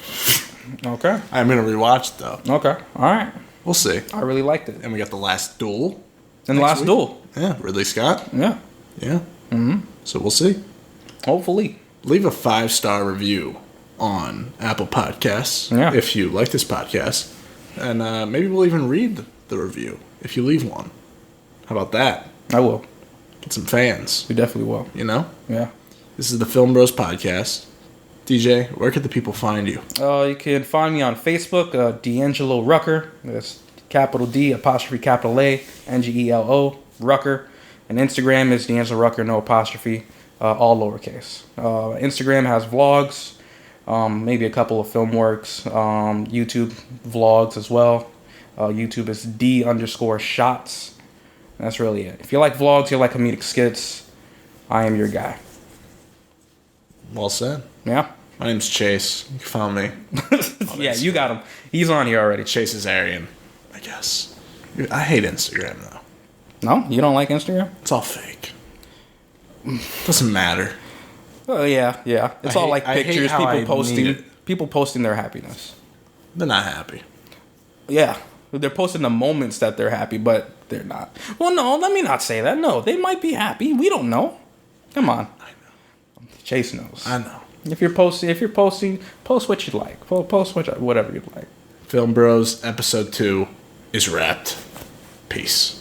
okay. I'm going to rewatch it, though. Okay, all right. We'll see. I really liked it. And we got The Last Duel. And The Last Duel. Yeah, Ridley Scott. Yeah. Yeah. Mm-hmm. So we'll see. Hopefully. Leave a 5-star review on Apple Podcasts if you like this podcast. And maybe we'll even read the review if you leave one. How about that? I will. Get some fans. We definitely will. You know? Yeah. This is the Film Bros Podcast. DJ, where could the people find you? You can find me on Facebook, D'Angelo Rucker. That's capital D, apostrophe capital A, Ngelo, Rucker. And Instagram is D'Angelo Rucker, no apostrophe, all lowercase. Instagram has vlogs, maybe a couple of film works, YouTube vlogs as well. YouTube is D_shots. That's really it. If you like vlogs, you like comedic skits, I am your guy. Well said. Yeah. My name's Chase. You can follow me. Yeah, you got him. He's on here already. Chase is Aryan, I guess. I hate Instagram, though. No? You don't like Instagram? It's all fake. Doesn't matter. Oh, yeah. It's all like pictures, people posting their happiness. They're not happy. Yeah. They're posting the moments that they're happy, but they're not. Well, no, let me not say that. No, they might be happy. We don't know. Come on. I know. Chase knows. I know. If you're posting, post what you like. Post whatever you like. Film Bros episode 2 is wrapped. Peace.